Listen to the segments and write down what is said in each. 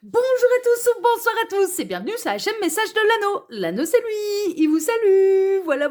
Bonjour à tous ou bonsoir à tous et bienvenue sur la chaîne Message de l'Anneau. L'Anneau c'est lui, il vous salue, voilà.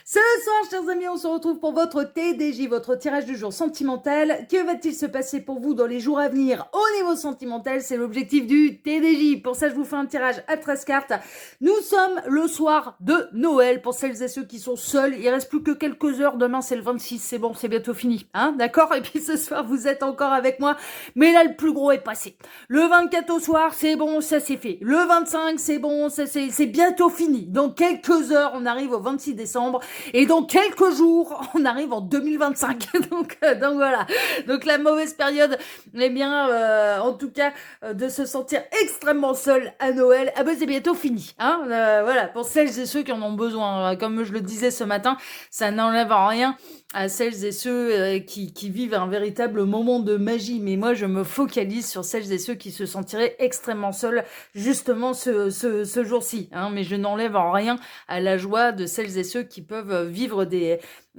Ce soir, chers amis, on se retrouve pour votre TDJ, votre tirage du jour sentimental. Que va-t-il se passer pour vous dans les jours à venir au niveau sentimental? C'est l'objectif du TDJ. Pour ça, je vous fais un tirage à 13 cartes. Nous sommes le soir de Noël. Pour celles et ceux qui sont seuls, il reste plus que quelques heures. Demain, c'est le 26, c'est bon, c'est bientôt fini. Hein, d'accord? Et puis ce soir, vous êtes encore avec moi. Mais là, le plus gros est passé. Le 24 au soir, c'est bon, ça c'est fait. Le 25, c'est bon, ça c'est bientôt fini. Dans quelques heures, on arrive au 26 décembre. Et dans quelques jours, on arrive en 2025. donc voilà. Donc la mauvaise période, eh bien, en tout cas, de se sentir extrêmement seul à Noël, ah ben c'est bientôt fini. Hein, voilà, pour celles et ceux qui en ont besoin. Comme je le disais ce matin, ça n'enlève en rien à celles et ceux qui vivent un véritable moment de magie. Mais moi, je me focalise sur celles et ceux qui se sentiraient extrêmement seuls justement ce jour-ci. Hein. Mais je n'enlève en rien à la joie de celles et ceux qui peuvent vivre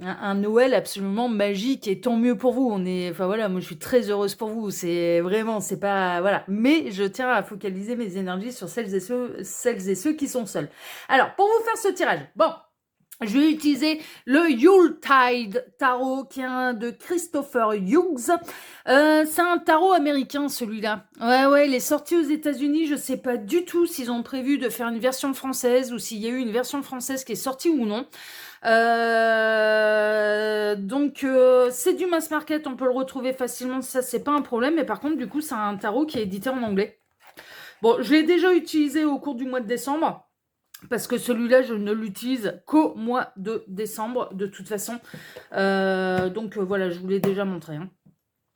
un Noël absolument magique. Et tant mieux pour vous. Enfin voilà, moi je suis très heureuse pour vous. C'est vraiment, c'est pas, voilà. Mais je tiens à focaliser mes énergies sur celles et ceux qui sont seuls. Alors, pour vous faire ce tirage, bon. Je vais utiliser le Yuletide Tarot qui est un de Christopher Hughes. C'est un tarot américain celui-là. Ouais, il est sorti aux États-Unis. Je sais pas du tout s'ils ont prévu de faire une version française ou s'il y a eu une version française qui est sortie ou non. Donc c'est du mass market, on peut le retrouver facilement, ça c'est pas un problème. Mais par contre du coup c'est un tarot qui est édité en anglais. Bon, je l'ai déjà utilisé au cours du mois de décembre. Parce que celui-là, je ne l'utilise qu'au mois de décembre, de toute façon. Donc voilà, je vous l'ai déjà montré. Hein.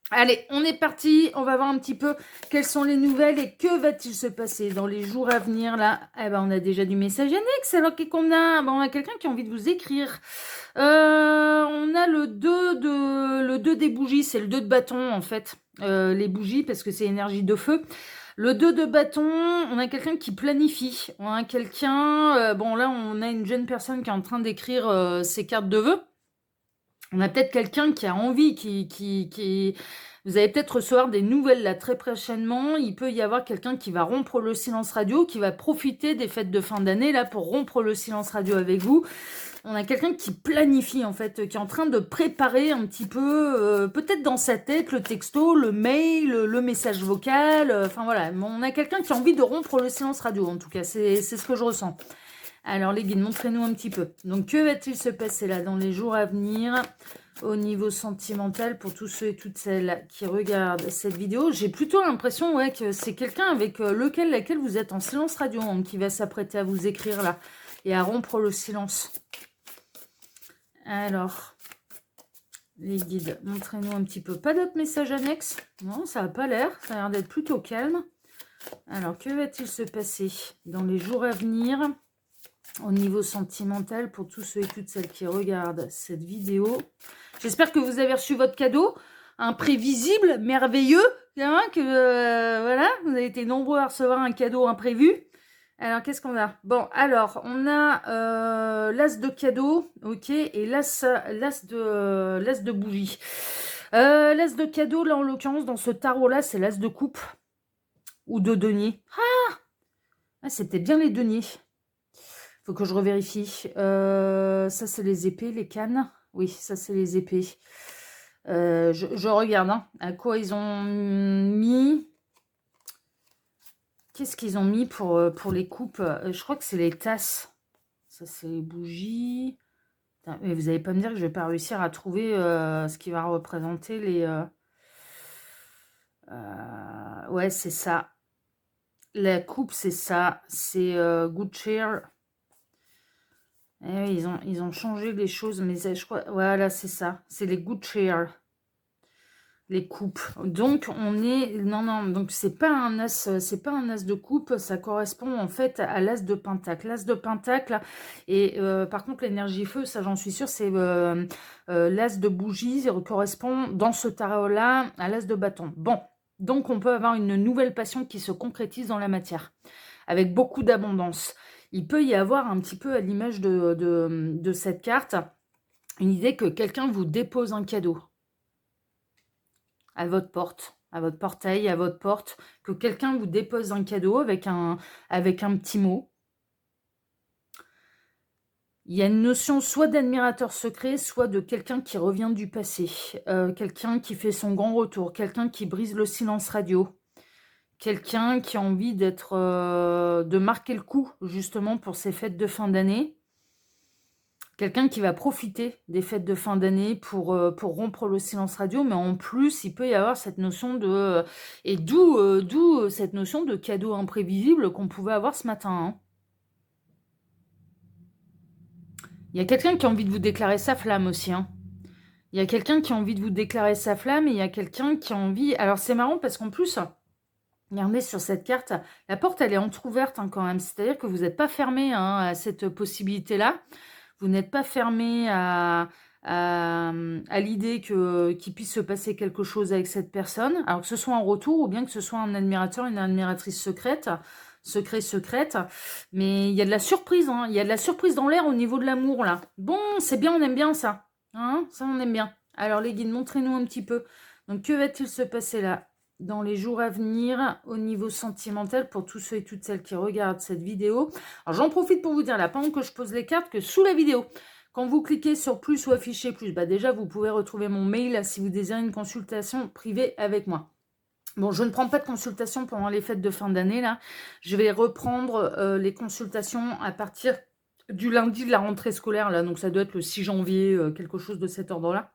Allez, on est parti. On va voir un petit peu quelles sont les nouvelles et que va-t-il se passer dans les jours à venir. Là, eh ben, on a déjà du message annexe. Alors qu'est-ce qu'on a? Ben, on a quelqu'un qui a envie de vous écrire. On a le 2 des bougies. C'est le 2 de bâton, en fait. Les bougies, parce que c'est énergie de feu. Le 2 de bâton, on a quelqu'un qui planifie. On a quelqu'un... bon, là, on a une jeune personne qui est en train d'écrire ses cartes de vœux. On a peut-être quelqu'un qui a envie, Vous allez peut-être recevoir des nouvelles là très prochainement. Il peut y avoir quelqu'un qui va rompre le silence radio, qui va profiter des fêtes de fin d'année là pour rompre le silence radio avec vous. On a quelqu'un qui planifie en fait, qui est en train de préparer un petit peu, peut-être dans sa tête, le texto, le mail, le message vocal. Enfin voilà, on a quelqu'un qui a envie de rompre le silence radio en tout cas, c'est ce que je ressens. Alors les guides, montrez-nous un petit peu. Donc que va-t-il se passer là dans les jours à venir au niveau sentimental pour tous ceux et toutes celles qui regardent cette vidéo? J'ai plutôt l'impression que c'est quelqu'un avec laquelle vous êtes en silence radio hein, qui va s'apprêter à vous écrire là et à rompre le silence. Alors, les guides, montrez-nous un petit peu. Pas d'autres messages annexes? Non, ça n'a pas l'air. Ça a l'air d'être plutôt calme. Alors, que va-t-il se passer dans les jours à venir au niveau sentimental pour tous ceux et toutes celles qui regardent cette vidéo? J'espère que vous avez reçu votre cadeau. Imprévisible, merveilleux. Hein, voilà, vous avez été nombreux à recevoir un cadeau imprévu. Alors, qu'est-ce qu'on a? Bon, alors, on a l'as de cadeau, ok, et l'as de bougie. L'as de cadeau, là, en l'occurrence, dans ce tarot-là, c'est l'as de coupe ou de denier. Ah, c'était bien les deniers. Faut que je revérifie. Ça, c'est les épées, les cannes. Oui, ça, c'est les épées. Je regarde hein, à quoi ils ont mis... Qu'est-ce qu'ils ont mis pour les coupes? Je crois que c'est les tasses. Ça, c'est les bougies. Putain, mais vous n'allez pas me dire que je vais pas réussir à trouver ce qui va représenter les... ouais, c'est ça. La coupe, c'est ça. C'est Good Cheer. Eh oui, ils ont changé les choses, mais je crois... Voilà, c'est ça. C'est les Good Cheer. Les coupes. Donc on est non donc c'est pas un as de coupe, ça correspond en fait à l'as de pentacle. L'as de pentacle et par contre l'énergie feu, ça j'en suis sûre, c'est l'as de bougie, correspond dans ce tarot là à l'as de bâton. Bon, donc on peut avoir une nouvelle passion qui se concrétise dans la matière avec beaucoup d'abondance. Il peut y avoir un petit peu à l'image de cette carte une idée que quelqu'un vous dépose un cadeau à votre porte. à votre portail, à votre porte, que quelqu'un vous dépose un cadeau avec un petit mot. Il y a une notion soit d'admirateur secret, soit de quelqu'un qui revient du passé, quelqu'un qui fait son grand retour, quelqu'un qui brise le silence radio, quelqu'un qui a envie de marquer le coup justement pour ces fêtes de fin d'année, quelqu'un qui va profiter des fêtes de fin d'année pour rompre le silence radio, mais en plus il peut y avoir cette notion de... et d'où cette notion de cadeau imprévisible qu'on pouvait avoir ce matin, hein. Il y a quelqu'un qui a envie de vous déclarer sa flamme aussi, hein. Il y a quelqu'un qui a envie de vous déclarer sa flamme et il y a quelqu'un qui a envie... Alors c'est marrant parce qu'en plus, regardez sur cette carte, la porte elle est entrouverte hein, quand même. C'est-à-dire que vous n'êtes pas fermé hein, à cette possibilité-là. Vous n'êtes pas fermé à l'idée qu'il puisse se passer quelque chose avec cette personne. Alors que ce soit en retour ou bien que ce soit un admirateur, une admiratrice secrète. Secrète, mais il y a de la surprise, hein. Il y a de la surprise dans l'air au niveau de l'amour, là. Bon, c'est bien, on aime bien ça, hein, ça on aime bien. Alors les guides, montrez-nous un petit peu. Donc que va-t-il se passer là, dans les jours à venir, au niveau sentimental, pour tous ceux et toutes celles qui regardent cette vidéo. Alors j'en profite pour vous dire, là, pendant que je pose les cartes, que sous la vidéo, quand vous cliquez sur plus ou afficher plus, bah déjà vous pouvez retrouver mon mail si vous désirez une consultation privée avec moi. Bon, je ne prends pas de consultation pendant les fêtes de fin d'année, là. Je vais reprendre les consultations à partir du lundi de la rentrée scolaire, là. Donc, ça doit être le 6 janvier, quelque chose de cet ordre-là.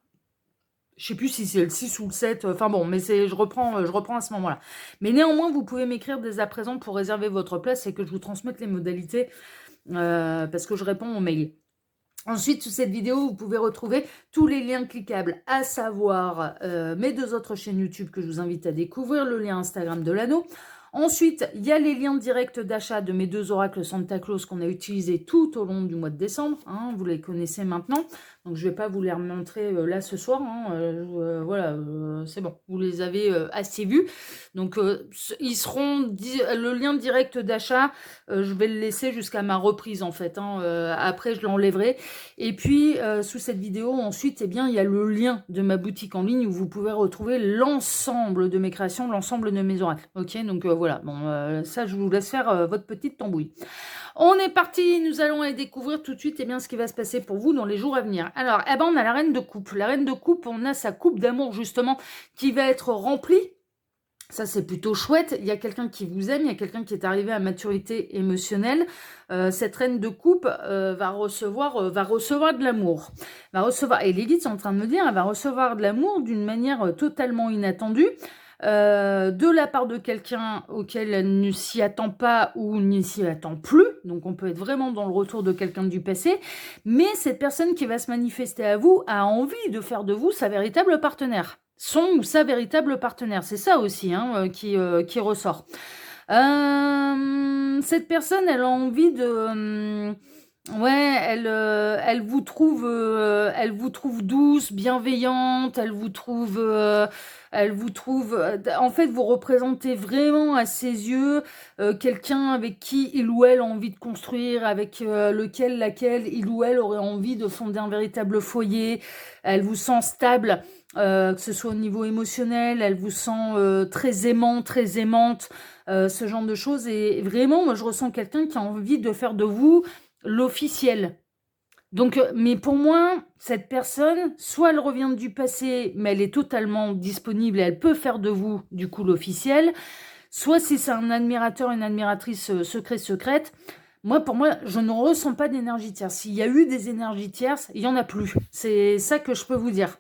Je ne sais plus si c'est le 6 ou le 7. Enfin bon, mais je reprends à ce moment-là. Mais néanmoins, vous pouvez m'écrire dès à présent pour réserver votre place et que je vous transmette les modalités parce que je réponds aux mails. Ensuite, sous cette vidéo, vous pouvez retrouver tous les liens cliquables, à savoir mes 2 autres chaînes YouTube que je vous invite à découvrir, le lien Instagram de l'anneau. Ensuite, il y a les liens directs d'achat de mes 2 oracles Santa Claus qu'on a utilisés tout au long du mois de décembre. Hein, vous les connaissez maintenant. Donc, je ne vais pas vous les remontrer là ce soir. Hein, voilà, c'est bon. Vous les avez assez vus. Donc, ils seront... le lien direct d'achat, je vais le laisser jusqu'à ma reprise, en fait. Hein, après, je l'enlèverai. Et puis, sous cette vidéo, ensuite, eh bien, il y a le lien de ma boutique en ligne où vous pouvez retrouver l'ensemble de mes créations, l'ensemble de mes oracles. Ok, donc voilà, bon, ça, je vous laisse faire votre petite tambouille. On est parti, nous allons aller découvrir tout de suite eh bien, ce qui va se passer pour vous dans les jours à venir. Alors, eh ben, on a la reine de coupe. La reine de coupe, on a sa coupe d'amour, justement, qui va être remplie. Ça, c'est plutôt chouette. Il y a quelqu'un qui vous aime, il y a quelqu'un qui est arrivé à maturité émotionnelle. Cette reine de coupe va recevoir de l'amour. Et les guides sont en train de me dire, elle va recevoir de l'amour d'une manière totalement inattendue. De la part de quelqu'un auquel elle ne s'y attend pas ou ne s'y attend plus. Donc, on peut être vraiment dans le retour de quelqu'un du passé. Mais cette personne qui va se manifester à vous a envie de faire de vous sa véritable partenaire. Son ou sa véritable partenaire. C'est ça aussi hein, qui ressort. Cette personne, elle a envie de... ouais, elle vous trouve douce, bienveillante, elle vous trouve, en fait, vous représentez vraiment à ses yeux quelqu'un avec qui il ou elle a envie de construire, avec laquelle il ou elle aurait envie de fonder un véritable foyer. Elle vous sent stable, que ce soit au niveau émotionnel, elle vous sent très aimant, très aimante, ce genre de choses. Et vraiment, moi, je ressens quelqu'un qui a envie de faire de vous l'officiel. Donc, mais pour moi, cette personne, soit elle revient du passé, mais elle est totalement disponible et elle peut faire de vous, du coup, l'officiel. Soit si c'est un admirateur, une admiratrice secrète, pour moi, je ne ressens pas d'énergie tierce. S'il y a eu des énergies tierces, il n'y en a plus. C'est ça que je peux vous dire.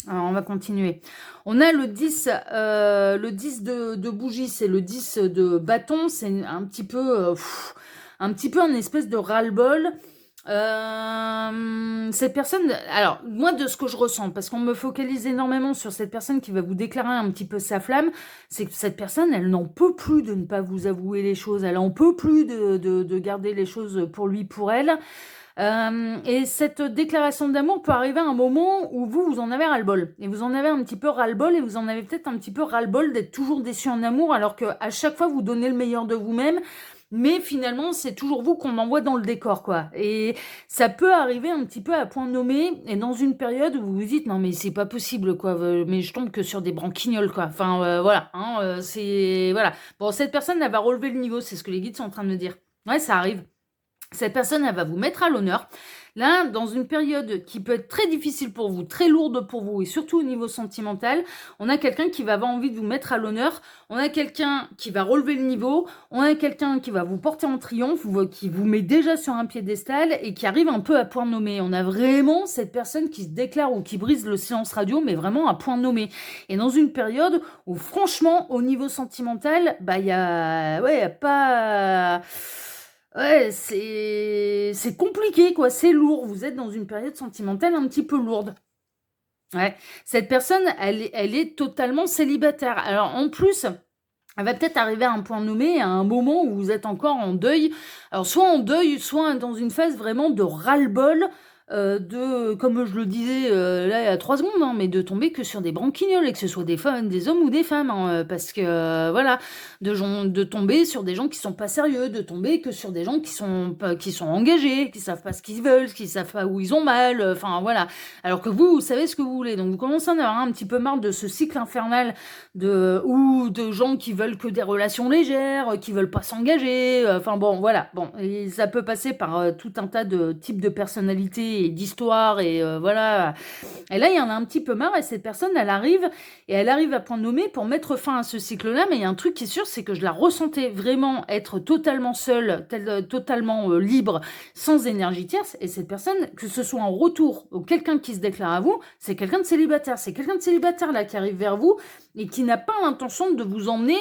Alors, on va continuer. On a le 10 de bougie, c'est le 10 de bâton. C'est un petit peu un espèce de ras-le-bol. Cette personne, alors moi de ce que je ressens, parce qu'on me focalise énormément sur cette personne qui va vous déclarer un petit peu sa flamme, c'est que cette personne, elle n'en peut plus de ne pas vous avouer les choses, elle en peut plus de garder les choses pour lui, pour elle. Et cette déclaration d'amour peut arriver à un moment où vous en avez ras-le-bol. Et vous en avez un petit peu ras-le-bol et vous en avez peut-être un petit peu ras-le-bol d'être toujours déçu en amour alors qu'à chaque fois vous donnez le meilleur de vous-même. mais finalement, c'est toujours vous qu'on envoie dans le décor, quoi. Et ça peut arriver un petit peu à point nommé, et dans une période où vous vous dites, non mais c'est pas possible, quoi, mais je tombe que sur des branquignoles, quoi. Enfin, voilà, hein, c'est... Voilà. Bon, cette personne, elle va relever le niveau, c'est ce que les guides sont en train de me dire. Ouais, ça arrive. Cette personne, elle va vous mettre à l'honneur. Là, dans une période qui peut être très difficile pour vous, très lourde pour vous, et surtout au niveau sentimental, on a quelqu'un qui va avoir envie de vous mettre à l'honneur, on a quelqu'un qui va relever le niveau, on a quelqu'un qui va vous porter en triomphe, qui vous met déjà sur un piédestal et qui arrive un peu à point nommé. On a vraiment cette personne qui se déclare ou qui brise le silence radio, mais vraiment à point nommé. Et dans une période où, franchement, au niveau sentimental, bah, il y a pas... Ouais, c'est compliqué, quoi. C'est lourd. Vous êtes dans une période sentimentale un petit peu lourde. Ouais. Cette personne, elle est totalement célibataire. Alors, en plus, elle va peut-être arriver à un point nommé, à un moment où vous êtes encore en deuil. Alors, soit en deuil, soit dans une phase vraiment de ras-le-bol, comme je le disais là il y a 3 secondes, hein, mais de tomber que sur des branquignoles, et que ce soit des femmes, des hommes ou des femmes, hein, parce que voilà, de tomber sur des gens qui sont pas sérieux, de tomber que sur des gens qui sont engagés, qui savent pas ce qu'ils veulent, qui savent pas où ils ont mal, enfin voilà. Alors que vous savez ce que vous voulez, donc vous commencez à en avoir un petit peu marre de ce cycle infernal ou de gens qui veulent que des relations légères, qui veulent pas s'engager, enfin bon, voilà, bon, et ça peut passer par tout un tas de types de personnalités et d'histoires, et voilà. Et là, il y en a un petit peu marre, et cette personne, elle arrive à point nommé pour mettre fin à ce cycle-là, mais il y a un truc qui est sûr, c'est que je la ressentais vraiment être totalement seule, totalement libre, sans énergie tierce, et cette personne, que ce soit en retour ou quelqu'un qui se déclare à vous, c'est quelqu'un de célibataire, là qui arrive vers vous, et qui n'a pas l'intention de vous emmener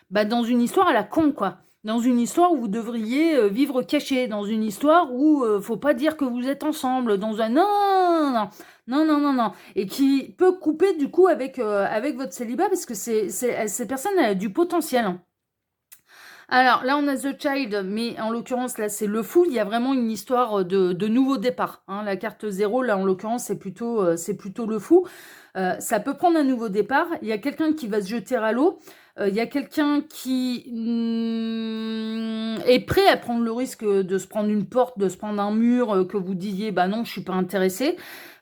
dans une histoire à la con, quoi. Dans une histoire où vous devriez vivre caché, dans une histoire où faut pas dire que vous êtes ensemble, dans un non, et qui peut couper du coup avec votre célibat, parce que cette personne a du potentiel, hein. Alors là, on a The Child, mais en l'occurrence, là, c'est le fou. Il y a vraiment une histoire de nouveau départ, hein. La carte 0, là, en l'occurrence, c'est plutôt le fou. Ça peut prendre un nouveau départ. Il y a quelqu'un qui va se jeter à l'eau. Il y a quelqu'un qui est prêt à prendre le risque de se prendre une porte, de se prendre un mur, que vous disiez, bah non, je suis pas intéressé.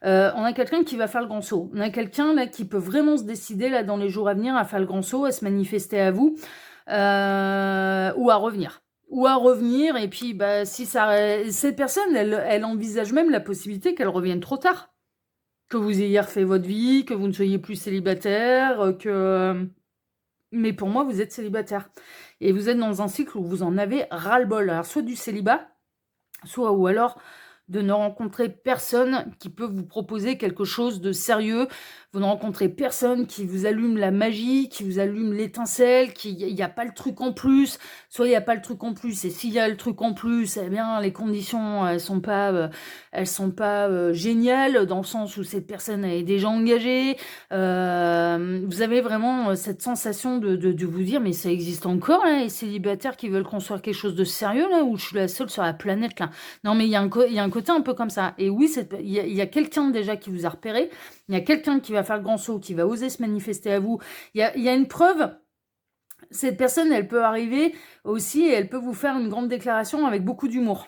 On a quelqu'un qui va faire le grand saut. On a quelqu'un là qui peut vraiment se décider là dans les jours à venir à faire le grand saut, à se manifester à vous, ou à revenir. Et puis bah si cette personne, elle envisage même la possibilité qu'elle revienne trop tard, que vous ayez refait votre vie, que vous ne soyez plus célibataire, mais pour moi, vous êtes célibataire. Et vous êtes dans un cycle où vous en avez ras-le-bol. Alors, soit du célibat, ou alors de ne rencontrer personne qui peut vous proposer quelque chose de sérieux. Vous ne rencontrez personne qui vous allume la magie, qui vous allume l'étincelle, il n'y a pas le truc en plus. Soit il n'y a pas le truc en plus, et s'il y a le truc en plus, eh bien, les conditions, elles sont pas géniales, dans le sens où cette personne est déjà engagée. Vous avez vraiment cette sensation de vous dire, mais ça existe encore, là, les célibataires qui veulent construire quelque chose de sérieux, là, où je suis la seule sur la planète, là. Non, mais il y a un côté un peu comme ça. Et oui, il y a quelqu'un déjà qui vous a repéré. Il y a quelqu'un qui va faire le grand saut, qui va oser se manifester à vous. Il y a une preuve. Cette personne, elle peut arriver aussi, et elle peut vous faire une grande déclaration avec beaucoup d'humour.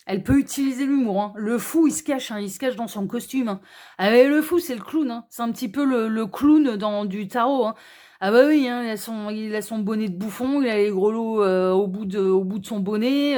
Elle peut utiliser l'humour, hein. Le fou, il se cache dans son costume, hein. Ah, mais le fou, c'est le clown, hein. C'est un petit peu le clown du tarot, hein. Ah bah oui, hein, il a son bonnet de bouffon, il a les grelots au bout de son bonnet,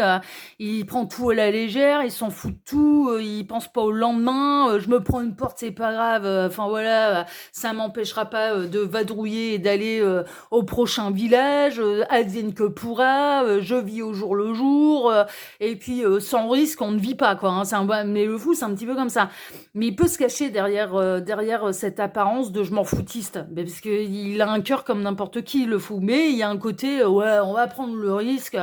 il prend tout à la légère, il s'en fout de tout, il pense pas au lendemain, je me prends une porte, c'est pas grave, enfin voilà, ça m'empêchera pas de vadrouiller et d'aller au prochain village, advienne que pourra, je vis au jour le jour, et puis sans risque, on ne vit pas, quoi, hein. Mais le fou, c'est un petit peu comme ça. Mais il peut se cacher derrière cette apparence de je m'en foutiste, parce qu'il a un cœur comme n'importe qui, le fou. Mais il y a un côté, ouais, on va prendre le risque.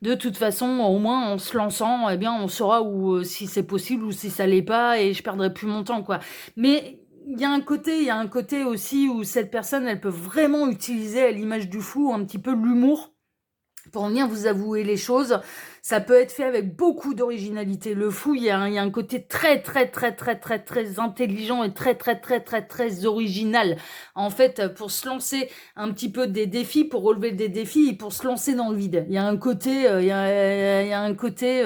De toute façon, au moins, en se lançant, eh bien, on saura si c'est possible ou si ça l'est pas, et je perdrai plus mon temps, quoi. Mais il y a un côté aussi où cette personne, elle peut vraiment utiliser, à l'image du fou, un petit peu l'humour pour venir vous avouer les choses. Ça peut être fait avec beaucoup d'originalité. Le fou, il y a un côté très, très, très, très, très, très intelligent et très, très, très, très, très original. En fait, pour se lancer un petit peu des défis, pour relever des défis et pour se lancer dans le vide. Il y a un côté, il y a un côté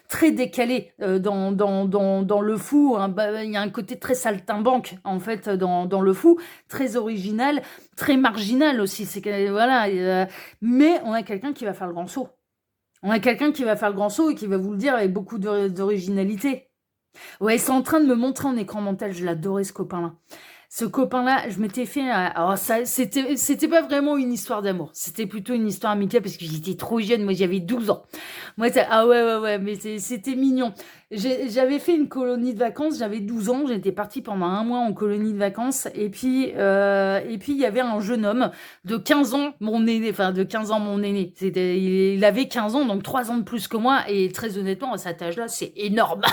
très décalé dans le fou. Hein. Il y a un côté très saltimbanque, en fait, dans le fou, très original, très marginal aussi. C'est que, voilà, mais on a quelqu'un qui va faire le grand saut. On a quelqu'un qui va faire le grand saut et qui va vous le dire avec beaucoup d'originalité. Ouais, ils sont en train de me montrer en écran mental. Je l'adorais, ce copain-là. Ce copain-là, je m'étais fait... Alors, ça, c'était pas vraiment une histoire d'amour. C'était plutôt une histoire amicale parce que j'étais trop jeune. Moi, j'avais 12 ans. Moi, ah ouais, mais c'était mignon. J'avais fait une colonie de vacances. J'avais 12 ans. J'étais partie pendant un mois en colonie de vacances. Et puis, il y avait un jeune homme de 15 ans, mon aîné. Enfin, de 15 ans, mon aîné. Il avait 15 ans, donc 3 ans de plus que moi. Et très honnêtement, à cet âge-là, c'est énorme.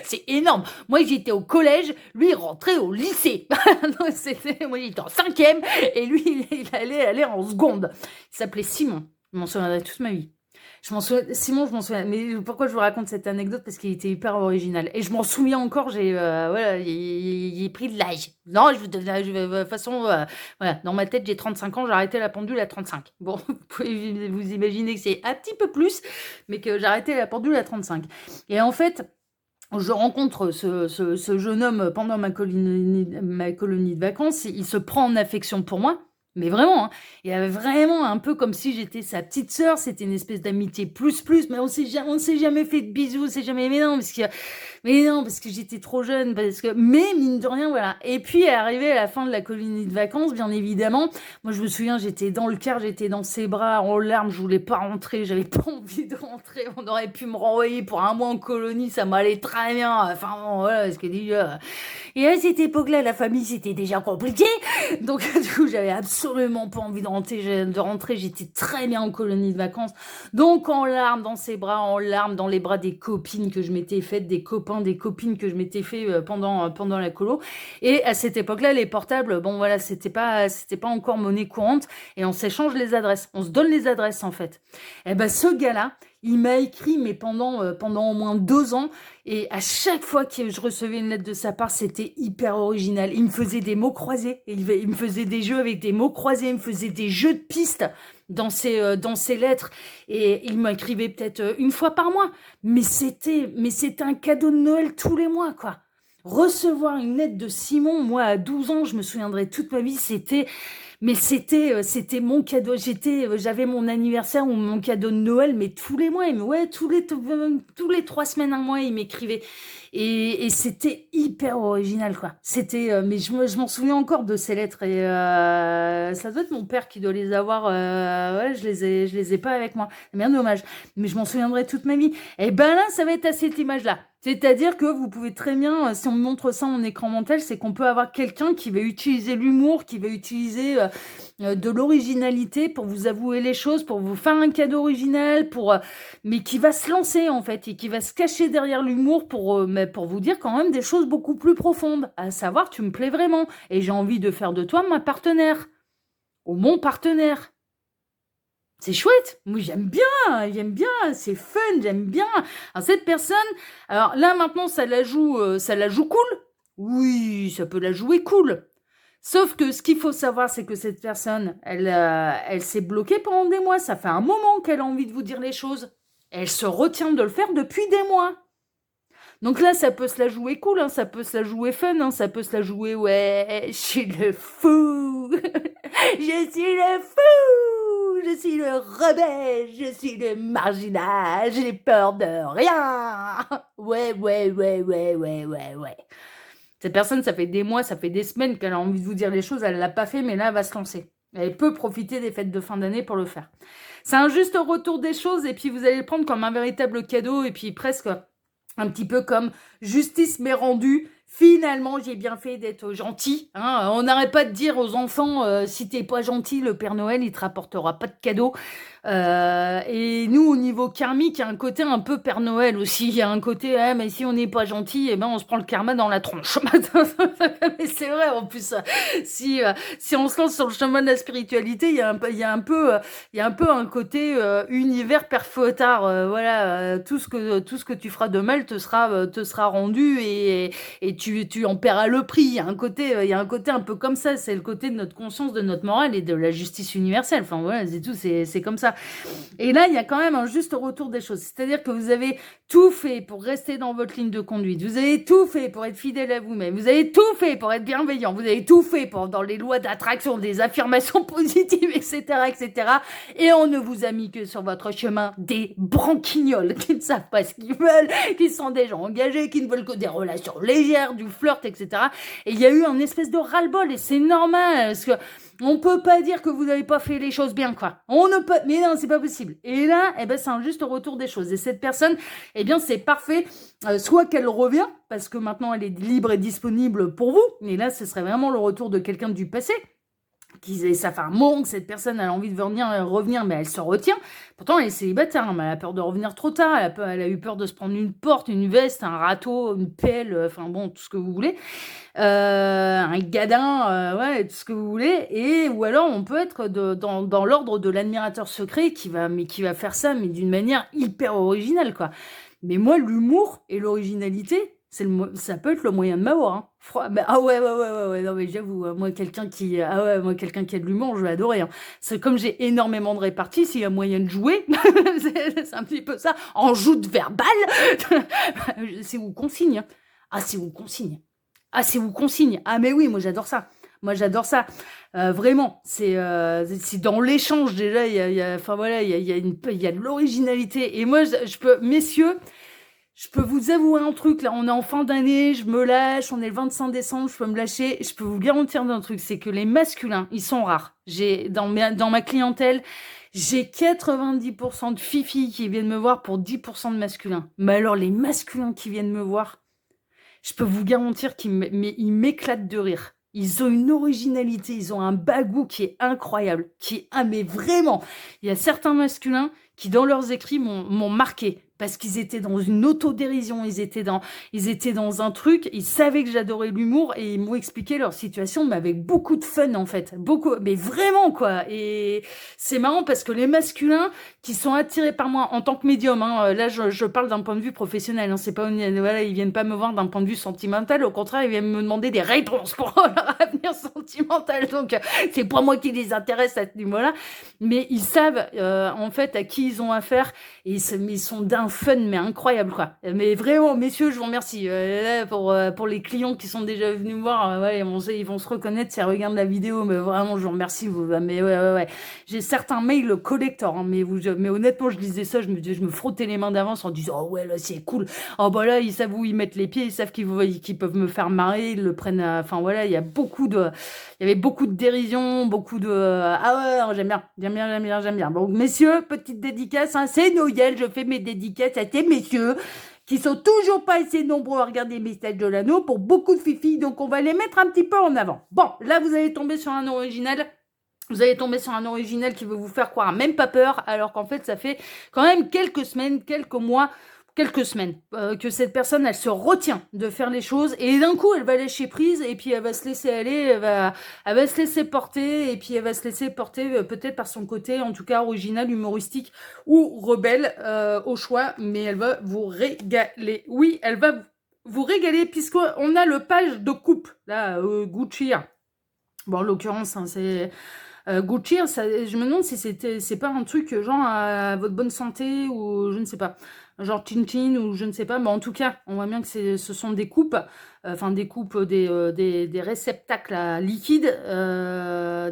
C'est énorme. Moi, j'étais au collège. Lui, il rentrait au lycée. Moi, j'étais en 5e et lui, il allait aller en seconde. Il s'appelait Simon. Je m'en souviendrai toute ma vie. Simon, je m'en souviens. Mais pourquoi je vous raconte cette anecdote? Parce qu'il était hyper original. Et je m'en souviens encore, voilà, j'ai pris de l'âge. Non, de toute façon, voilà, dans ma tête, j'ai 35 ans, j'ai arrêté la pendule à 35. Bon, vous pouvez vous imaginer que c'est un petit peu plus, mais que j'ai arrêté la pendule à 35. Et en fait, je rencontre ce jeune homme pendant ma colonie de vacances. Il se prend en affection pour moi. Mais vraiment, hein, il y avait vraiment un peu comme si j'étais sa petite sœur. C'était une espèce d'amitié plus, mais on s'est jamais fait de bisous, on s'est jamais, mais non, parce que j'étais trop jeune, mais mine de rien, voilà. Et puis, arrivé à la fin de la colonie de vacances, bien évidemment, moi, je me souviens, j'étais dans le car, j'étais dans ses bras, en larmes, je voulais pas rentrer, j'avais pas envie de rentrer, on aurait pu me renvoyer pour un mois en colonie, ça m'allait très bien, enfin, bon, voilà, parce que déjà... Et à cette époque-là, la famille, c'était déjà compliqué, donc, du coup, j'avais absolument pas envie de rentrer, j'étais très bien en colonie de vacances, donc en larmes dans ses bras, en larmes dans les bras des copines que je m'étais faites, des copains, des copines que je m'étais fait pendant la colo. Et à cette époque-là, les portables, bon voilà, c'était pas encore monnaie courante et on s'échange les adresses. On se donne les adresses en fait. Et ben ce gars-là, il m'a écrit mais pendant au moins 2 ans et à chaque fois que je recevais une lettre de sa part, c'était hyper original. Il me faisait des mots croisés, il me faisait des jeux avec des mots croisés, il me faisait des jeux de pistes dans ses lettres et il m'écrivait peut-être une fois par mois, mais c'était un cadeau de Noël tous les mois quoi. Recevoir une lettre de Simon, moi à 12 ans, je me souviendrai toute ma vie, c'était mon cadeau. J'avais mon anniversaire ou mon cadeau de Noël, mais tous les mois, ouais, tous les 3 semaines, un mois, il m'écrivait. Et c'était hyper original, quoi. Mais je m'en souviens encore de ces lettres. Et ça doit être mon père qui doit les avoir. Ouais, je les ai pas avec moi. C'est bien dommage. Mais je m'en souviendrai toute ma vie. Et ben là, ça va être à cette image-là. C'est-à-dire que vous pouvez très bien, si on me montre ça en écran mental, c'est qu'on peut avoir quelqu'un qui va utiliser l'humour, qui va utiliser de l'originalité pour vous avouer les choses, pour vous faire un cadeau original, mais qui va se lancer en fait et qui va se cacher derrière l'humour pour vous dire quand même des choses beaucoup plus profondes. À savoir, tu me plais vraiment et j'ai envie de faire de toi ma partenaire ou mon partenaire. C'est chouette, moi j'aime bien, c'est fun, j'aime bien. Alors cette personne, alors là maintenant ça la joue cool. Oui, ça peut la jouer cool. Sauf que ce qu'il faut savoir, c'est que cette personne, elle s'est bloquée pendant des mois. Ça fait un moment qu'elle a envie de vous dire les choses. Elle se retient de le faire depuis des mois. Donc là, ça peut se la jouer cool, hein, ça peut se la jouer fun, hein, ça peut se la jouer, ouais, je suis le fou, je suis le fou, je suis le rebelle, je suis le marginal, j'ai peur de rien. Ouais. Cette personne, ça fait des mois, ça fait des semaines qu'elle a envie de vous dire les choses, elle l'a pas fait, mais là, elle va se lancer. Elle peut profiter des fêtes de fin d'année pour le faire. C'est un juste retour des choses, et puis vous allez le prendre comme un véritable cadeau, et puis presque... un petit peu comme justice m'est rendue, Finalement, j'ai bien fait d'être gentil. Hein. On n'arrête pas de dire aux enfants, si t'es pas gentil, le Père Noël, il te rapportera pas de cadeaux. Et nous, au niveau karmique, il y a un côté un peu Père Noël aussi. Il y a un côté, mais si on n'est pas gentil, eh ben, on se prend le karma dans la tronche. Mais c'est vrai, en plus, si on se lance sur le chemin de la spiritualité, il y a un peu un côté univers Père Fouettard. Voilà, tout ce que tu feras de mal te sera rendu et tu en paieras le prix. Il y a un côté un peu comme ça. C'est le côté de notre conscience, de notre morale et de la justice universelle. Enfin, voilà, c'est tout. C'est comme ça. Et là, il y a quand même un juste retour des choses. C'est-à-dire que vous avez tout fait pour rester dans votre ligne de conduite. Vous avez tout fait pour être fidèle à vous-même. Vous avez tout fait pour être bienveillant. Vous avez tout fait pour, dans les lois d'attraction, des affirmations positives, etc., etc. Et on ne vous a mis que sur votre chemin des branquignoles qui ne savent pas ce qu'ils veulent, qui sont des gens engagés, qui ne veulent que des relations légères, du flirt, etc. Et il y a eu un espèce de ras-le-bol et c'est normal parce que on peut pas dire que vous n'avez pas fait les choses bien, quoi. On ne peut, mais non, c'est pas possible. Et là, c'est un juste retour des choses. Et cette personne, c'est parfait. Soit qu'elle revient, parce que maintenant elle est libre et disponible pour vous. Mais là, ce serait vraiment le retour de quelqu'un du passé. Ça fait un moment que cette personne a envie de revenir, mais elle se retient. Pourtant, elle est célibataire, mais elle a peur de revenir trop tard. Elle a eu peur de se prendre une porte, une veste, un râteau, une pelle, enfin bon, tout ce que vous voulez. Un gadin, ouais, tout ce que vous voulez. Ou alors, on peut être dans l'ordre de l'admirateur secret qui va faire ça, mais d'une manière hyper originale, quoi. Mais moi, l'humour et l'originalité, ça peut être le moyen de m'avoir. Hein. Ouais. Non, mais j'avoue, moi, quelqu'un qui a de l'humour, je vais adorer. Hein. C'est comme j'ai énormément de répartie, s'il y a moyen de jouer, c'est un petit peu ça. En joute verbale, c'est où consigne. Hein. C'est où consigne. Ah, mais oui, moi, j'adore ça. Vraiment, c'est dans l'échange déjà, il y a de l'originalité. Et moi, je peux, messieurs. Je peux vous avouer un truc, là, on est en fin d'année, je me lâche, on est le 25 décembre, je peux me lâcher. Je peux vous garantir un truc, c'est que les masculins, ils sont rares. Dans ma clientèle, j'ai 90% de filles qui viennent me voir pour 10% de masculins. Mais alors, les masculins qui viennent me voir, je peux vous garantir qu'ils m'éclatent de rire. Ils ont une originalité, ils ont un bagou qui est incroyable, mais vraiment, il y a certains masculins qui, dans leurs écrits, m'ont marqué. Parce qu'ils étaient dans une autodérision, ils étaient dans un truc, ils savaient que j'adorais l'humour et ils m'ont expliqué leur situation, mais avec beaucoup de fun en fait, beaucoup, mais vraiment quoi. Et c'est marrant parce que les masculins qui sont attirés par moi en tant que médium, hein, là je parle d'un point de vue professionnel, hein, c'est pas voilà, ils viennent pas me voir d'un point de vue sentimental, au contraire ils viennent me demander des réponses pour leur avenir sentimental, donc c'est pas moi qui les intéresse à ce niveau-là, mais ils savent en fait à qui ils ont affaire et ils sont d'un fun mais incroyable quoi. Mais vraiment messieurs, je vous remercie pour les clients qui sont déjà venus me voir, ouais, ils vont se reconnaître si ils regardent la vidéo, mais vraiment je vous remercie vous. Mais ouais. J'ai certains mails collector, hein, mais honnêtement je lisais ça, je me frottais les mains d'avance en disant oh ouais là c'est cool, oh bah là ils savent où ils mettent les pieds, ils savent qu'ils peuvent me faire marrer, ils le prennent, enfin voilà, il y avait beaucoup de dérision, beaucoup de ah ouais, j'aime bien. Donc messieurs, petite dédicace, hein, c'est Noël, je fais mes dédicaces à ces messieurs qui sont toujours pas assez nombreux à regarder mes messages de l'anneau pour beaucoup de filles, donc on va les mettre un petit peu en avant. Bon, là vous allez tomber sur un original. Vous allez tomber sur un original qui veut vous faire croire même pas peur, alors qu'en fait ça fait quand même quelques semaines, quelques mois, que cette personne elle se retient de faire les choses et d'un coup elle va lâcher prise et puis elle va se laisser aller, elle va se laisser porter et puis elle va se laisser porter peut-être par son côté en tout cas original, humoristique ou rebelle au choix, mais elle va vous régaler. Oui, elle va vous régaler puisqu'on a le page de coupe là, Gucci. Bon en l'occurrence hein, c'est Gucci, je me demande si c'est pas un truc genre à votre bonne santé ou je ne sais pas, genre chin ou je ne sais pas, mais en tout cas, on voit bien que ce sont des coupes, des réceptacles à liquide,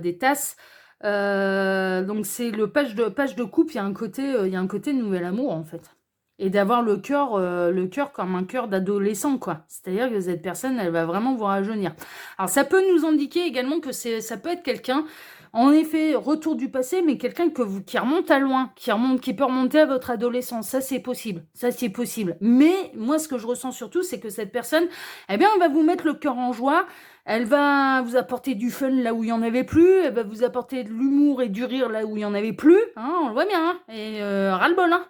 des tasses. Donc c'est le page de coupe, il y a un côté nouvel amour en fait. Et d'avoir le cœur comme un cœur d'adolescent, quoi. C'est-à-dire que cette personne, elle va vraiment vous rajeunir. Alors ça peut nous indiquer également que ça peut être quelqu'un. En effet, retour du passé, mais quelqu'un qui remonte à loin, qui peut remonter à votre adolescence. Ça, c'est possible. Ça, c'est possible. Mais moi, ce que je ressens surtout, c'est que cette personne, eh bien, elle va vous mettre le cœur en joie. Elle va vous apporter du fun là où il y en avait plus. Elle va vous apporter de l'humour et du rire là où il y en avait plus. Hein, on le voit bien. Hein. Et ras-le-bol, hein.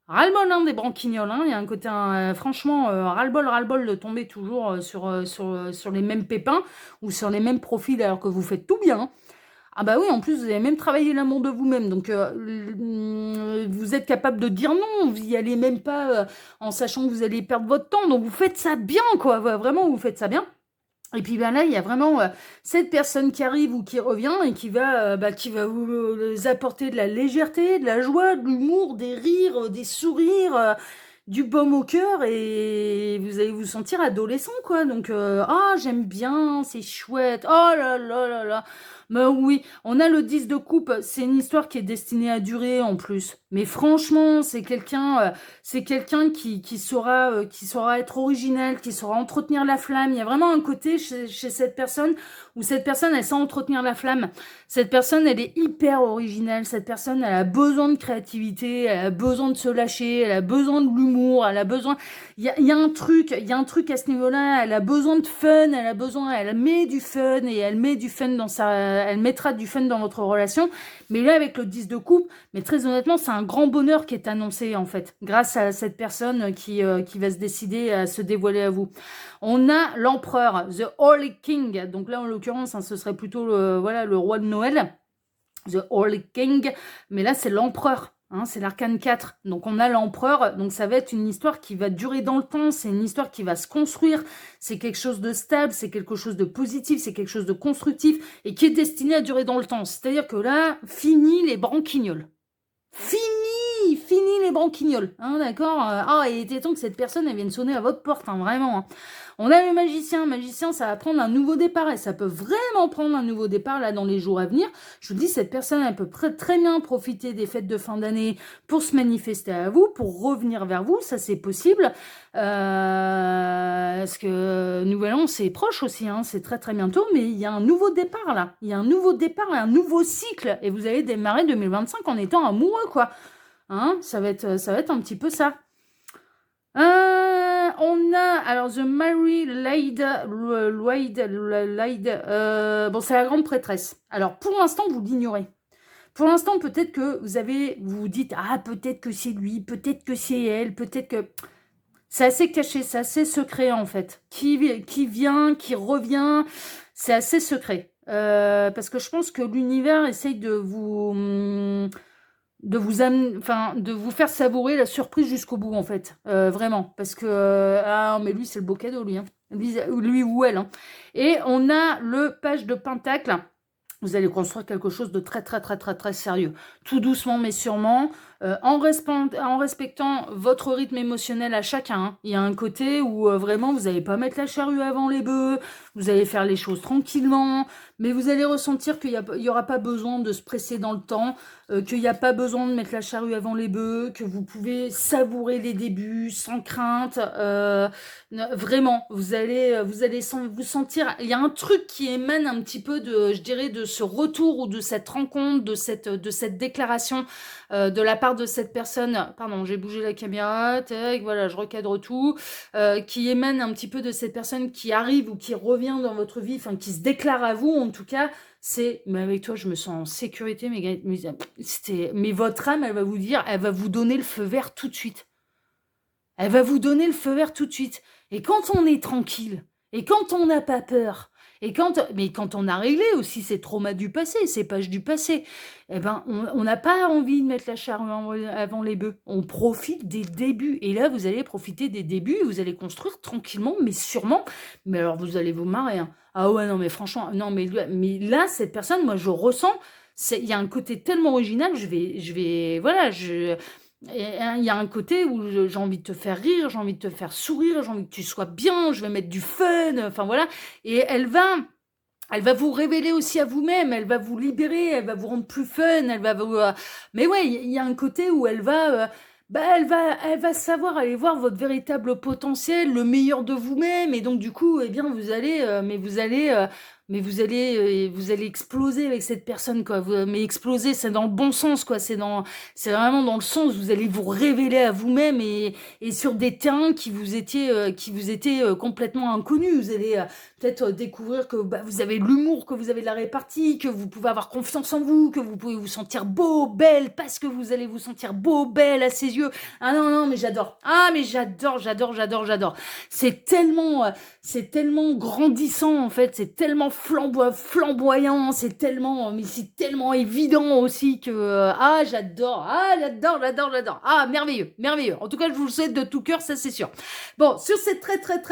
Ras-le-bol hein, des branquignoles, hein. Il y a un côté, franchement, ras-le-bol de tomber toujours sur les mêmes pépins ou sur les mêmes profils alors que vous faites tout bien. Ah bah oui, en plus, vous avez même travaillé l'amour de vous-même, donc vous êtes capable de dire non, vous y allez même pas en sachant que vous allez perdre votre temps, donc vous faites ça bien, quoi, vraiment, vous faites ça bien. Et puis ben là, il y a vraiment cette personne qui arrive ou qui revient et qui va vous apporter de la légèreté, de la joie, de l'humour, des rires, des sourires, du baume au cœur et vous allez vous sentir adolescent quoi. Donc j'aime bien, c'est chouette. Oh là là là là. Mais oui, on a le 10 de coupe, c'est une histoire qui est destinée à durer en plus. Mais franchement, c'est quelqu'un qui saura être original, qui saura entretenir la flamme. Il y a vraiment un côté chez cette personne où cette personne, elle sait entretenir la flamme. Cette personne, elle est hyper originale. Cette personne, elle a besoin de créativité, elle a besoin de se lâcher, elle a besoin de l'humour, elle a besoin... Il y a un truc à ce niveau-là. Elle a besoin de fun, elle met du fun et elle mettra du fun dans votre relation. Mais là, avec le 10 de coupe, mais très honnêtement, c'est un grand bonheur qui est annoncé, en fait, grâce à cette personne qui va se décider à se dévoiler à vous. On a l'empereur, The Holy King. Donc là, en l'occurrence, ce serait plutôt le roi de Noël, The Holy King. Mais là, c'est l'empereur. Hein, c'est l'arcane 4. Donc on a l'empereur. Donc ça va être une histoire qui va durer dans le temps. C'est une histoire qui va se construire. C'est quelque chose de stable. C'est quelque chose de positif. C'est quelque chose de constructif. Et qui est destiné à durer dans le temps. C'est-à-dire que là, fini les branquignoles. Fini les branquignoles, hein, d'accord. Il était temps que cette personne elle vienne sonner à votre porte, hein, vraiment. Hein. On a le magicien, ça va prendre un nouveau départ et ça peut vraiment prendre un nouveau départ là dans les jours à venir. Je vous dis, cette personne elle peut très bien profiter des fêtes de fin d'année pour se manifester à vous, pour revenir vers vous, ça c'est possible. Parce que Nouvel An c'est proche aussi, hein, c'est très bientôt, mais il y a un nouveau départ là. Il y a un nouveau départ et un nouveau cycle et vous allez démarrer 2025 en étant amoureux quoi. Hein, ça va être un petit peu ça. On a alors The Mary Lade, c'est la grande prêtresse. Alors pour l'instant vous l'ignorez. Pour l'instant peut-être que vous vous dites peut-être que c'est lui, peut-être que c'est elle, peut-être que c'est assez caché, c'est assez secret en fait. Qui vient, qui revient, c'est assez secret. Parce que je pense que l'univers essaye de vous faire savourer la surprise jusqu'au bout en fait, vraiment, parce que mais lui c'est le beau cadeau lui, hein. Lui ou elle, hein. Et on a le page de pentacle. Vous allez construire quelque chose de très sérieux, tout doucement mais sûrement, en respectant votre rythme émotionnel à chacun. Hein. Il y a un côté où vraiment vous n'allez pas mettre la charrue avant les bœufs, vous allez faire les choses tranquillement, mais vous allez ressentir qu'il n'y aura pas besoin de se presser dans le temps, qu'il n'y a pas besoin de mettre la charrue avant les bœufs, que vous pouvez savourer les débuts sans crainte. Vraiment, vous allez vous sentir... Il y a un truc qui émane un petit peu de ce retour ou de cette rencontre, de cette déclaration de la part de cette personne. Pardon, j'ai bougé la caméra, tac, voilà, je recadre tout. Qui émane un petit peu de cette personne qui arrive ou qui revient dans votre vie, enfin qui se déclare à vous, en tout cas... mais avec toi je me sens en sécurité, mais votre âme elle va vous dire, elle va vous donner le feu vert tout de suite. Elle va vous donner le feu vert tout de suite. Et quand on est tranquille, et quand on n'a pas peur, mais quand on a réglé aussi ces traumas du passé, ces pages du passé, eh ben, on n'a pas envie de mettre la charrue avant les bœufs. On profite des débuts. Et là, vous allez profiter des débuts, vous allez construire tranquillement, mais sûrement. Mais alors, vous allez vous marrer. Hein. Ah ouais, non, mais franchement, non, mais là, cette personne, moi, je ressens, il y a un côté tellement original, il y a un côté où j'ai envie de te faire rire, j'ai envie de te faire sourire, j'ai envie que tu sois bien, je vais mettre du fun, enfin voilà. Et elle va vous révéler aussi à vous-même, elle va vous libérer, elle va vous rendre plus fun, mais ouais, il y a un côté où elle va savoir aller voir votre véritable potentiel, le meilleur de vous-même, et donc du coup, eh bien, vous allez mais vous allez exploser avec cette personne, quoi. Mais exploser, c'est dans le bon sens, quoi. C'est vraiment dans le sens, vous allez vous révéler à vous-même et sur des terrains qui vous étaient complètement inconnus. Vous allez peut-être découvrir que bah, vous avez de l'humour, que vous avez de la répartie, que vous pouvez avoir confiance en vous, que vous pouvez vous sentir beau, belle, parce que vous allez vous sentir beau, belle à ses yeux. Ah non, non, mais j'adore. Ah, mais j'adore. C'est tellement grandissant, en fait. C'est tellement flamboyant. Mais c'est tellement évident aussi que, j'adore. Ah, merveilleux. En tout cas, je vous le souhaite de tout cœur, ça c'est sûr. Bon, sur cette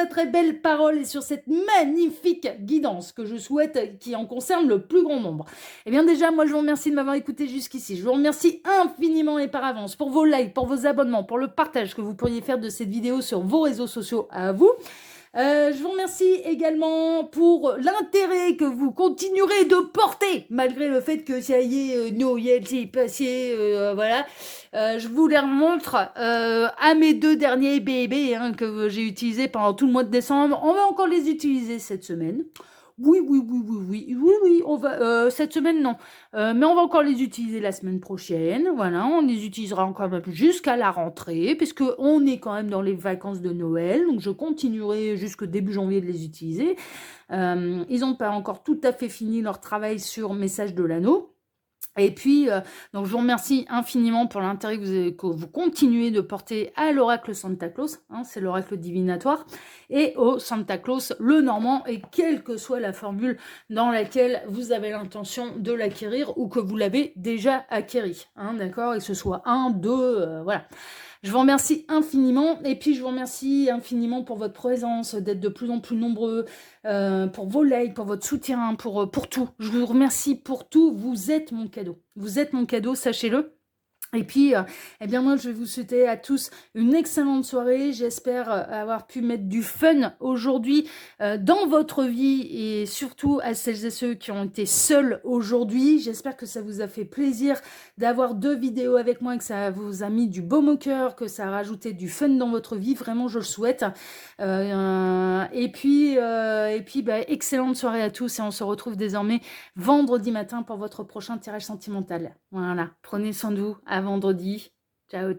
très belle parole et sur cette magnifique guidance que je souhaite qui en concerne le plus grand nombre. Eh bien déjà, moi je vous remercie de m'avoir écouté jusqu'ici. Je vous remercie infiniment et par avance pour vos likes, pour vos abonnements, pour le partage que vous pourriez faire de cette vidéo sur vos réseaux sociaux à vous. Je vous remercie également pour l'intérêt que vous continuerez de porter, malgré le fait que ça y est, Noël c'est passé, voilà. Je vous les remontre à mes 2 derniers bébés que j'ai utilisés pendant tout le mois de décembre. On va encore les utiliser cette semaine. Oui, on va cette semaine non, mais on va encore les utiliser la semaine prochaine. Voilà, on les utilisera encore un peu jusqu'à la rentrée, puisque on est quand même dans les vacances de Noël, donc je continuerai jusqu'au début janvier de les utiliser. Ils n'ont pas encore tout à fait fini leur travail sur Message de l'Anneau. Et puis, donc je vous remercie infiniment pour l'intérêt que vous continuez de porter à l'oracle Santa Claus, c'est l'oracle divinatoire, et au Santa Claus le normand, et quelle que soit la formule dans laquelle vous avez l'intention de l'acquérir ou que vous l'avez déjà acquéri, d'accord, et que ce soit 1, 2, voilà. Je vous remercie infiniment, et puis je vous remercie infiniment pour votre présence, d'être de plus en plus nombreux, pour vos likes, pour votre soutien, pour tout. Je vous remercie pour tout, vous êtes mon cadeau. Vous êtes mon cadeau, sachez-le. Et puis, eh bien moi, je vais vous souhaiter à tous une excellente soirée. J'espère avoir pu mettre du fun aujourd'hui dans votre vie et surtout à celles et ceux qui ont été seuls aujourd'hui. J'espère que ça vous a fait plaisir d'avoir 2 vidéos avec moi, que ça vous a mis du baume au cœur, que ça a rajouté du fun dans votre vie. Vraiment, je le souhaite. Et puis, bah, excellente soirée à tous et on se retrouve désormais vendredi matin pour votre prochain tirage sentimental. Voilà, prenez soin de vous. À vendredi. Ciao.